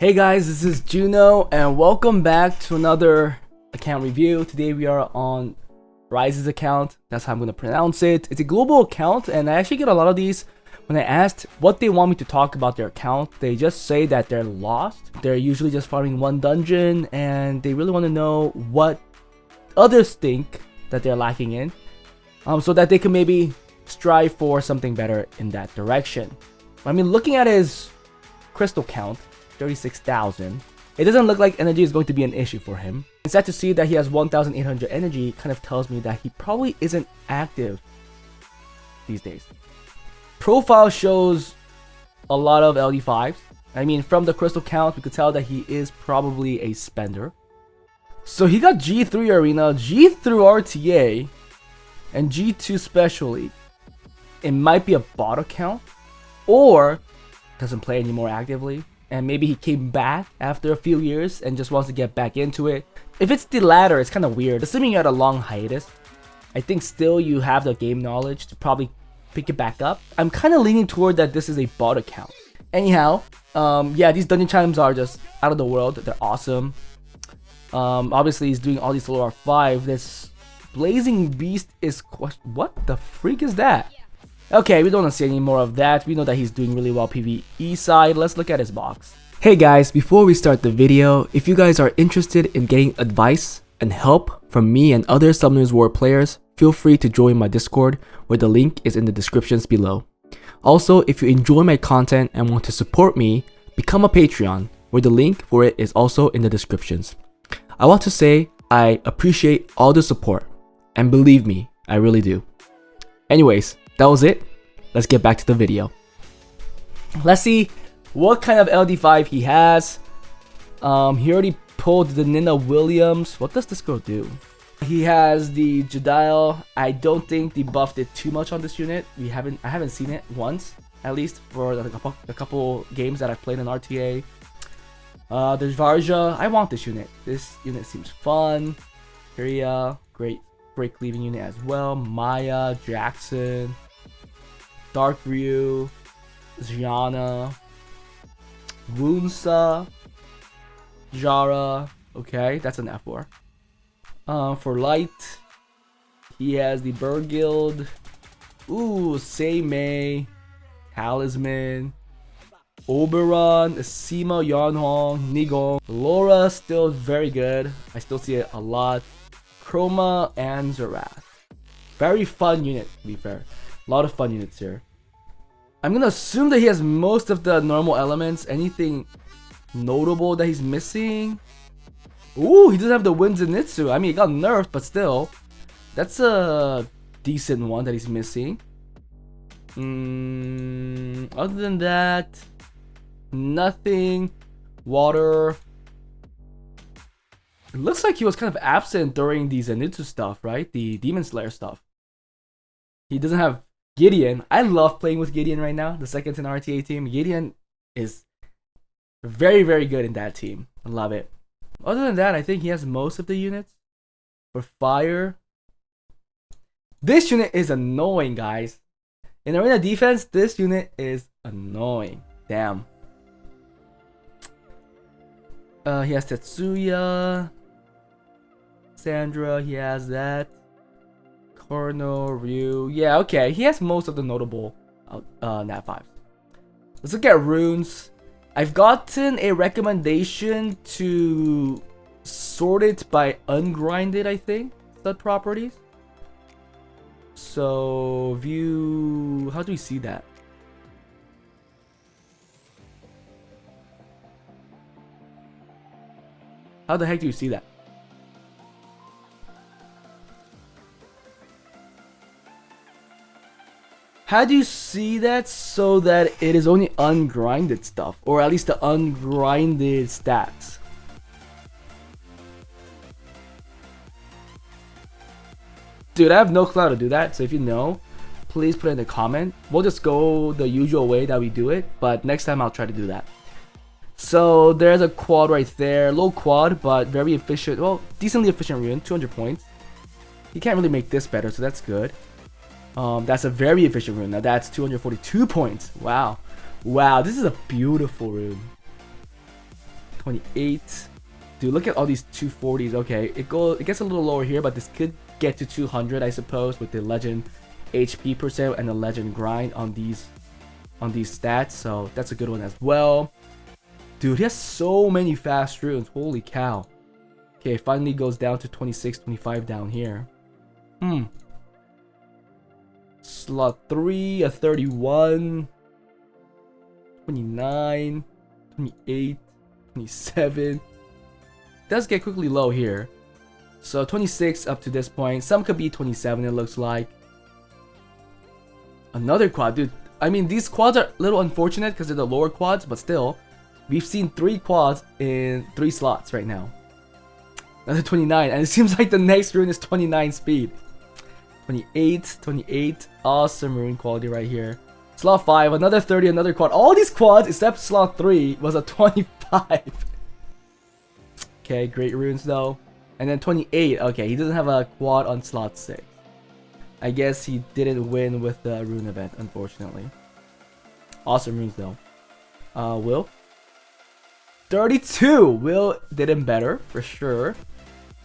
Hey guys, this is Juno and welcome back to another account review. Today we are on Rise's account. That's how I'm going to pronounce it. It's a global account and I actually get a lot of these. When I asked what they want me to talk about their account, they just say that they're lost. They're usually just farming one dungeon and they really want to know what others think that they're lacking in, so that they can maybe strive for something better in that direction. I mean, looking at his crystal count, 36,000. It doesn't look like energy is going to be an issue for him. It's sad to see that he has 1,800 energy. Kind of tells me that he probably isn't active these days. Profile shows a lot of LD5s. I mean, from the crystal count, we could tell that he is probably a spender. So he got G3 Arena, G3 RTA, and G2 Special League. It might be a bot account, or doesn't play anymore actively. And maybe he came back after a few years and just wants to get back into it. If it's the latter, it's kind of weird. Assuming you had a long hiatus, I think still you have the game knowledge to probably pick it back up. I'm kind of leaning toward that this is a bot account. Anyhow, yeah, these dungeon chimes are just out of the world. They're awesome. Obviously, he's doing all these solo R5. This Blazing Beast is... What the freak is that? Okay, we don't want to see any more of that. We know that he's doing really well PvE side. Let's look at his box. Hey guys, before we start the video, if you guys are interested in getting advice and help from me and other Summoners War players, feel free to join my Discord, where the link is in the descriptions below. Also, if you enjoy my content and want to support me, become a Patreon, where the link for it is also in the descriptions. I want to say I appreciate all the support, and believe me, I really do. Anyways, that was it. Let's get back to the video. Let's see what kind of LD5 he has. He already pulled the Nina Williams. What does this girl do? He has the Jediel. I don't think the buff did too much on this unit. I haven't seen it once, at least for a couple games that I've played in RTA. There's Varja. I want this unit. This unit seems fun. Kyria, great cleaving unit as well. Maya, Jackson, Dark Ryu, Gianna, Wunsa, Jara. Okay, that's an F4. For light, he has the Bergild. Ooh, Seimei, Talisman, Oberon, Sima, Yarnhong, Nigong. Laura still very good. I still see it a lot. Chroma and Zerath. Very fun unit, to be fair. A lot of fun units here. I'm gonna assume that he has most of the normal elements. Anything notable that he's missing? Ooh, he doesn't have the Wind Zenitsu. I mean, he got nerfed, but still. That's a decent one that he's missing. Other than that, nothing. Water. It looks like he was kind of absent during the Zenitsu stuff, right? The Demon Slayer stuff. He doesn't have Gideon. I love playing with Gideon right now. The second 10 RTA team. Gideon is very, very good in that team. I love it. Other than that, I think he has most of the units. For fire, this unit is annoying, guys. In arena defense, this unit is annoying. Damn. He has Tetsuya, Sandra, he has that. Korno, Ryu. Yeah, okay. He has most of the notable Nat 5s. Let's look at runes. I've gotten a recommendation to sort it by ungrinded, I think, stud properties. So, view... How do we see that? How the heck do you see that? How do you see that so that it is only ungrinded stuff? Or at least the ungrinded stats? Dude, I have no clue how to do that. So if you know, please put it in the comment. We'll just go the usual way that we do it. But next time I'll try to do that. So there's a quad right there. Low quad, but very efficient. Well, decently efficient rune. 200 points. You can't really make this better, so that's good. That's a very efficient rune. Now that's 242 points. Wow. Wow, this is a beautiful rune. 28. Dude, look at all these 240s. Okay, it gets a little lower here, but this could get to 200, I suppose, with the legend HP percent and the legend grind on these stats. So that's a good one as well. Dude, he has so many fast runes. Holy cow. Okay, it finally goes down to 26, 25 down here. Slot 3, a 31, 29, 28, 27. Does get quickly low here. So 26 up to this point. Some could be 27, it looks like. Another quad, dude. I mean, these quads are a little unfortunate because they're the lower quads, but still, we've seen 3 quads in 3 slots right now. Another 29, and it seems like the next rune is 29 speed. 28, 28, awesome rune quality right here. Slot 5, another 30, another quad. All these quads except slot 3 was a 25. Okay, great runes though. And then 28, okay, he doesn't have a quad on slot 6. I guess he didn't win with the rune event, unfortunately. Awesome runes though. Will? 32! Will did him better, for sure.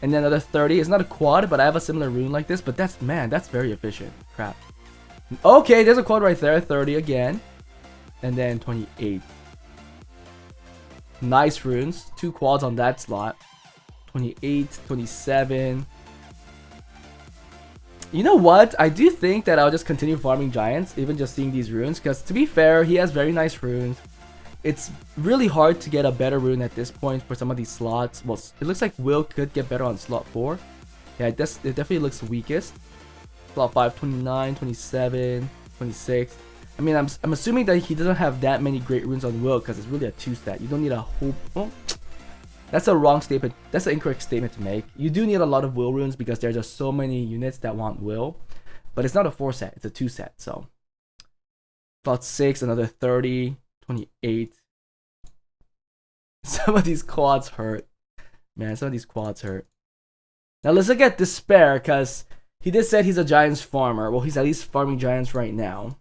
And then another 30. It's not a quad, but I have a similar rune like this. But that's, man, that's very efficient. Crap. Okay, there's a quad right there. 30 again. And then 28. Nice runes. 2 quads on that slot. 28, 27. You know what? I do think that I'll just continue farming giants, even just seeing these runes. Because to be fair, he has very nice runes. It's really hard to get a better rune at this point for some of these slots. Well, it looks like Will could get better on slot 4. Yeah, it definitely looks weakest. Slot 5, 29, 27, 26. I mean, I'm assuming that he doesn't have that many great runes on Will because it's really a 2-stat. You don't need a whole... Oh, that's a wrong statement. That's an incorrect statement to make. You do need a lot of Will runes because there's just so many units that want Will. But it's not a 4-set. It's a 2-set. So, slot 6, another 30... 28. Some of these quads hurt. Man, some of these quads hurt. Now let's look at Despair, because he did say he's a Giants farmer. Well, he's at least farming Giants right now.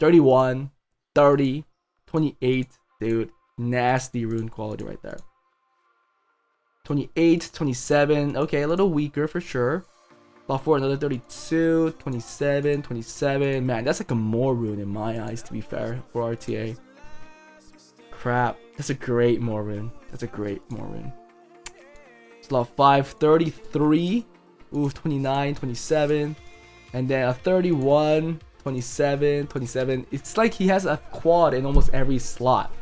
31, 30, 28. Dude, nasty rune quality right there. 28, 27. Okay, a little weaker for sure. Slot 4, another 32, 27, 27. Man, that's like a more rune in my eyes, to be fair, for RTA. Crap. That's a great more rune. That's a great more rune. Slot 5, 33. Ooh, 29, 27. And then a 31, 27, 27. It's like he has a quad in almost every slot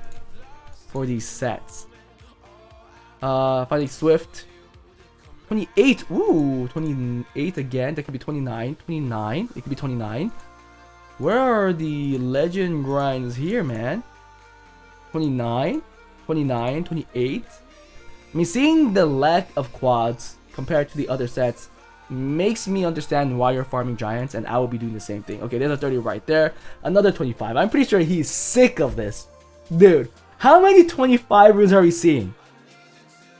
for these sets. Finally, Swift. 28. Ooh, 28 again. That could be 29. 29. It could be 29. Where are the legend grinds here, man? 29, 29, 28. I mean, seeing the lack of quads compared to the other sets makes me understand why you're farming giants, and I will be doing the same thing. Okay, there's a 30 right there. Another 25. I'm pretty sure he's sick of this. Dude, how many 25 runes are we seeing?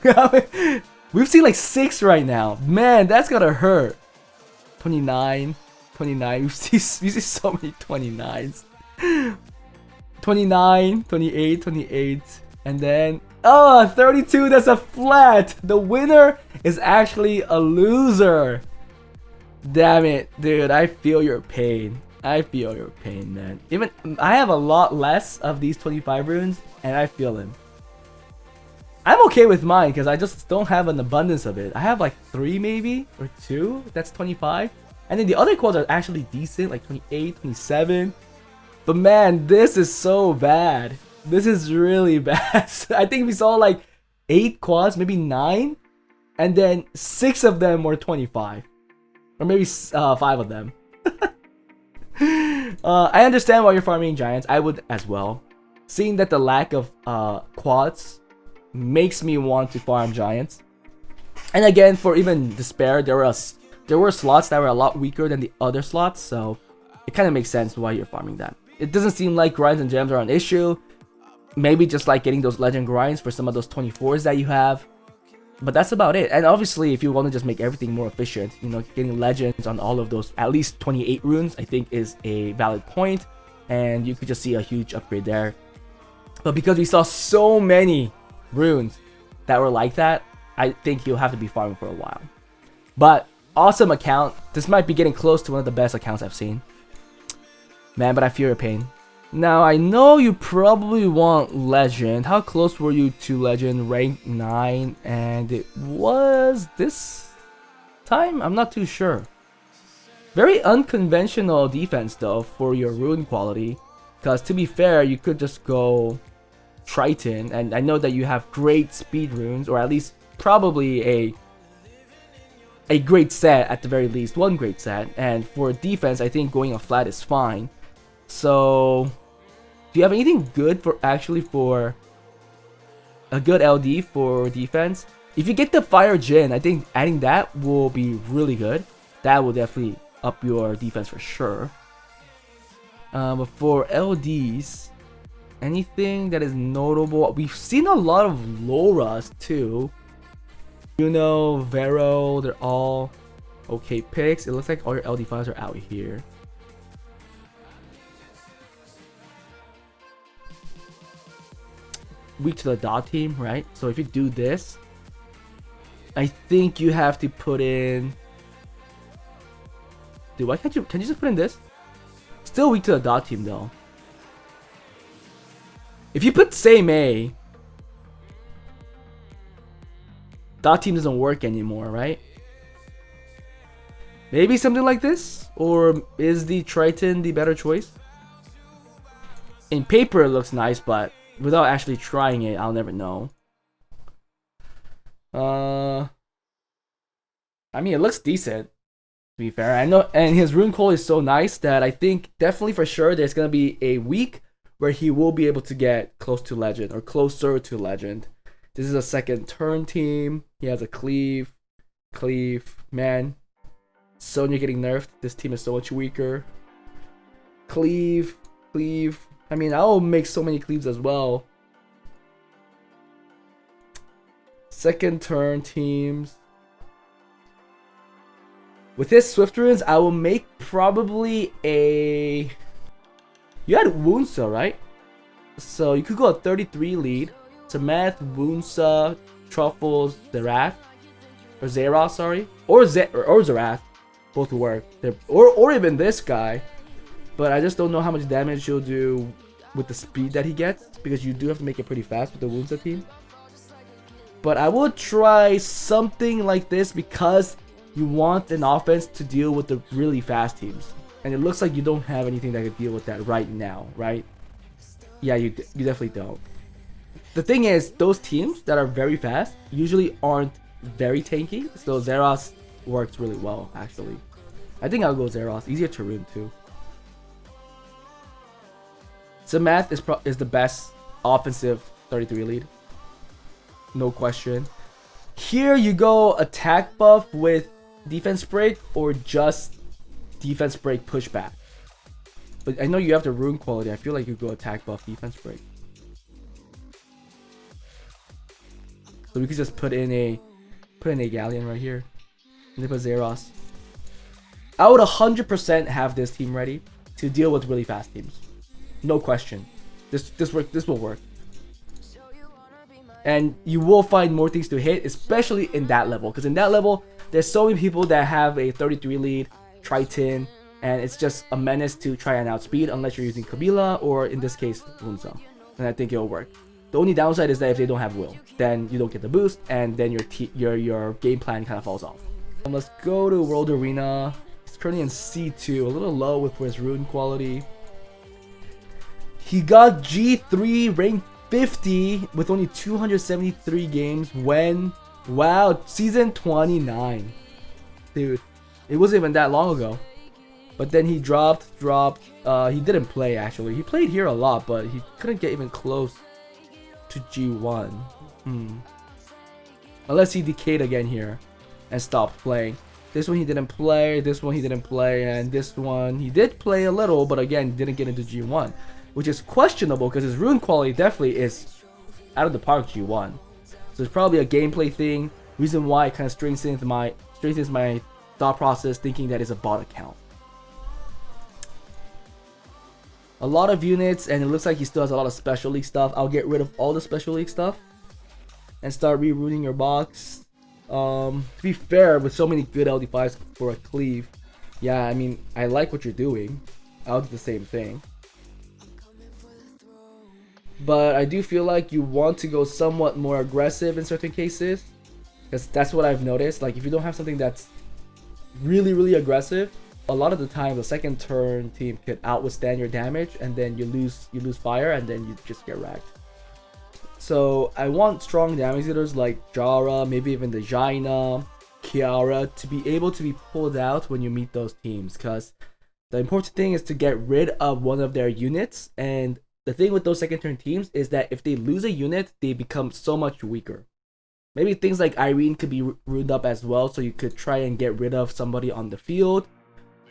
We've seen like 6 right now. Man, that's gotta hurt. 29, 29. We see so many 29s. 29, 28, 28, and then 32. That's a flat. The winner is actually a loser. Damn it, dude. I feel your pain. I feel your pain, man. Even I have a lot less of these 25 runes, and I feel him. I'm okay with mine because I just don't have an abundance of it. I have like 3 maybe or 2. That's 25, and then the other quads are actually decent, like 28, 27. But man, this is so bad. This is really bad. I think we saw like 8 quads, maybe 9. And then 6 of them were 25. Or maybe 5 of them. I understand why you're farming giants. I would as well. Seeing that the lack of quads makes me want to farm giants. And again, for even Despair, there were slots that were a lot weaker than the other slots. So it kind of makes sense why you're farming that. It doesn't seem like grinds and gems are an issue. Maybe just like getting those legend grinds for some of those 24s that you have. But that's about it. And obviously, if you want to just make everything more efficient, you know, getting legends on all of those, at least 28 runes, I think is a valid point. And you could just see a huge upgrade there. But because we saw so many runes that were like that, I think you'll have to be farming for a while. But awesome account. This might be getting close to one of the best accounts I've seen. Man, but I feel your pain. Now, I know you probably want Legend. How close were you to Legend? Rank 9, and it was this time? I'm not too sure. Very unconventional defense though for your rune quality. Because to be fair, you could just go Triton, and I know that you have great speed runes, or at least probably a great set at the very least, one great set. And for defense, I think going a flat is fine. So, do you have anything good for for a good LD for defense? If you get the Fire Jin, I think adding that will be really good. That will definitely up your defense for sure. But for LDs, anything that is notable? We've seen a lot of Loras too. Juno, Vero, they're all okay picks. It looks like all your LD5s are out here. Weak to the dot team, right? So if you do this, I think you have to put in. Dude, why can't you? Can you just put in this? Still weak to the dot team though. If you put same A, dot team doesn't work anymore, right? Maybe something like this? Or is the Triton the better choice? In paper it looks nice, but without actually trying it, I'll never know. I mean, it looks decent, to be fair. I know, and his rune call is so nice that I think definitely for sure there's gonna be a week where he will be able to get close to Legend, or closer to Legend. This is a second turn team. He has a cleave. Man, Sonya getting nerfed. This team is so much weaker. Cleave. I mean, I'll make so many cleaves as well. Second turn teams. With his Swift runes, I will make probably a... You had Wunsa, right? So you could go a 33 lead. Saddest, Wunsa, Truffles, Zerath. Or Zeros, sorry. Or Zerath. Both work. Or even this guy. But I just don't know how much damage he'll do with the speed that he gets, because you do have to make it pretty fast with the Wunsa team. But I will try something like this because you want an offense to deal with the really fast teams. And it looks like you don't have anything that could deal with that right now, right? Yeah, you definitely don't. The thing is, those teams that are very fast usually aren't very tanky. So Zeros works really well, actually. I think I'll go Zeros. Easier to rune too. Saddest is the best offensive 33 lead. No question. Here you go attack buff with defense break, or just defense break pushback. But I know you have the rune quality. I feel like you go attack buff defense break. So we could just put in a Galleon right here. And then put Zeros. I would 100% have this team ready to deal with really fast teams. No question. This will work. And you will find more things to hit, especially in that level. Because in that level, there's so many people that have a 33 lead, Triton, and it's just a menace to try and outspeed unless you're using Kabila, or in this case, Wunsa. And I think it'll work. The only downside is that if they don't have will, then you don't get the boost, and then your game plan kind of falls off. Let's go to World Arena. He's currently in C2, a little low with his rune quality. He got G3 rank 50 with only 273 games when, wow, season 29. Dude, it wasn't even that long ago. But then he dropped. He didn't play actually. He played here a lot, but he couldn't get even close to G1. Unless he decayed again here and stopped playing. This one he didn't play, this one he didn't play, and this one he did play a little, but again, didn't get into G1. Which is questionable because his rune quality definitely is out of the park G1. So it's probably a gameplay thing. Reason why it kind of strengthens my thought process, thinking that it's a bot account. A lot of units, and it looks like he still has a lot of special league stuff. I'll get rid of all the special league stuff. and start rerouting your box. To be fair, with so many good LD5s for a cleave, yeah, I mean, I like what you're doing. I'll do the same thing. But I do feel like you want to go somewhat more aggressive in certain cases. Because that's what I've noticed. Like, if you don't have something that's really aggressive, a lot of the time the second turn team could outwithstand your damage, and then you lose fire, and then you just get wrecked. So I want strong damage dealers like Jara, maybe even the Jaina, Kiara, to be able to be pulled out when you meet those teams. Because the important thing is to get rid of one of their units, and the thing with those second turn teams is that if they lose a unit, they become so much weaker. Maybe things like Irene could be ruined up as well, so you could try and get rid of somebody on the field.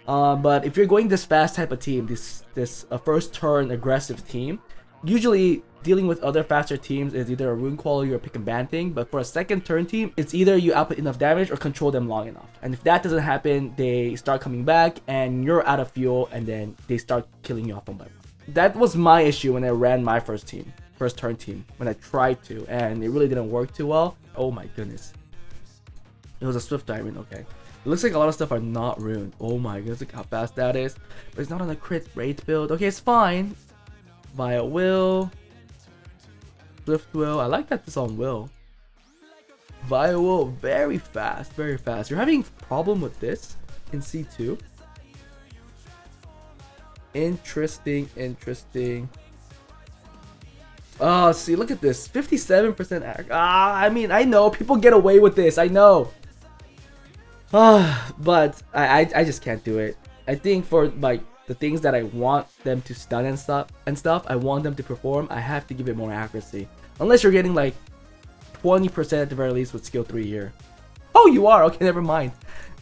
But if you're going this fast type of team, this first turn aggressive team, usually dealing with other faster teams is either a rune quality or pick and ban thing. But for a second turn team, it's either you output enough damage or control them long enough. And if that doesn't happen, they start coming back and you're out of fuel, and then they start killing you off one by one. That was my issue when I ran my first turn team, when I tried to, and it really didn't work too well. Oh my goodness. It was a Swift Diamond, okay. It looks like a lot of stuff are not ruined. Oh my goodness, look how fast that is. But it's not on a crit rate build. Okay, it's fine. Via Will. Swift Will. I like that this on Will. Via Will, very fast, very fast. You're having a problem with this in C2. Interesting. Oh, see, look at this. 57% act. I mean, I know people get away with this. I know. But I just can't do it. I think for like the things that I want them to stun and stuff, I want them to perform, I have to give it more accuracy. Unless you're getting like 20% at the very least with skill 3 here. Oh, you are? Okay, never mind.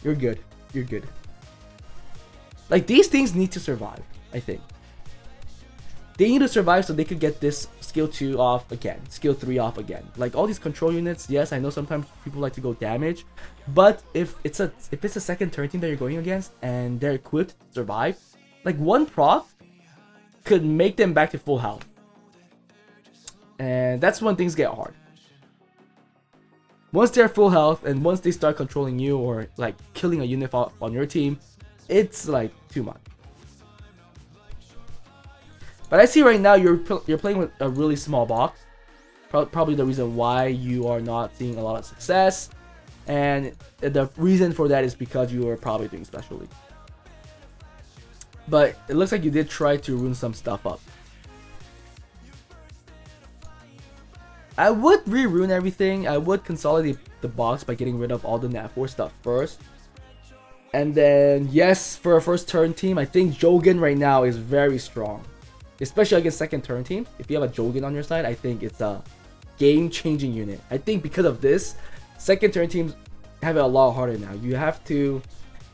You're good. You're good. Like, these things need to survive, I think. They need to survive so they could get this skill 2 off again, skill 3 off again. Like, all these control units, yes, I know sometimes people like to go damage, but if it's a second turn team that you're going against and they're equipped to survive, like one proc could make them back to full health. And that's when things get hard. Once they're full health and once they start controlling you or like killing a unit on your team, it's like too much. But I see right now you're playing with a really small box. Probably the reason why you are not seeing a lot of success. And the reason for that is because you are probably doing Special League. But it looks like you did try to ruin some stuff up. I would re-ruin everything. I would consolidate the box by getting rid of all the Nat 4 stuff first. And then, yes, for a first turn team, I think Jogan right now is very strong. Especially against second turn teams. If you have a Jogan on your side, I think it's a game-changing unit. I think because of this, second turn teams have it a lot harder now. You have to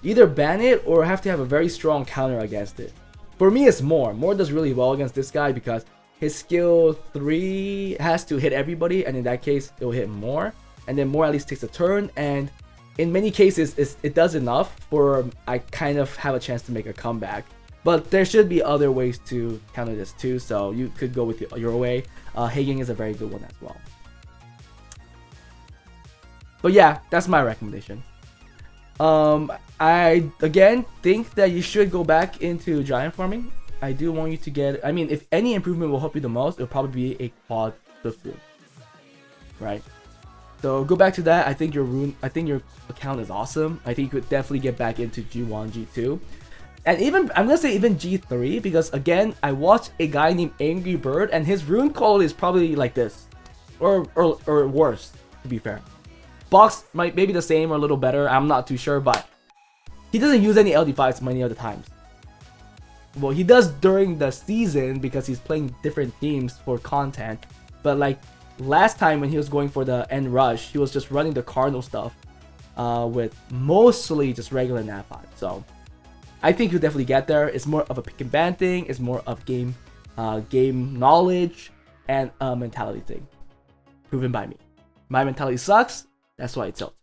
either ban it or have to have a very strong counter against it. For me, it's Moore. Moore does really well against this guy because his skill 3 has to hit everybody, and in that case, it will hit Moore. And then Moore at least takes a turn, and in many cases, it does enough for I kind of have a chance to make a comeback. But there should be other ways to counter this too, so you could go with your way. Hagen is a very good one as well. But yeah, that's my recommendation. I again think that you should go back into giant farming. I do want you to get, I mean, if any improvement will help you the most, it'll probably be a quad Swift Rune. Right? So go back to that. I think your account is awesome. I think you could definitely get back into G1, G2. And even, I'm gonna say even G3, because again, I watched a guy named Angry Bird, and his rune quality is probably like this. Or worse, to be fair. Box might maybe the same or a little better, I'm not too sure, but he doesn't use any LD5s many other times. Well, he does during the season because he's playing different teams for content. But like last time when he was going for the end rush, he was just running the Cardinal stuff with mostly just regular Nat 5. So I think you'll definitely get there. It's more of a pick and ban thing. It's more of game knowledge and a mentality thing. Proven by me. My mentality sucks. That's why it's out.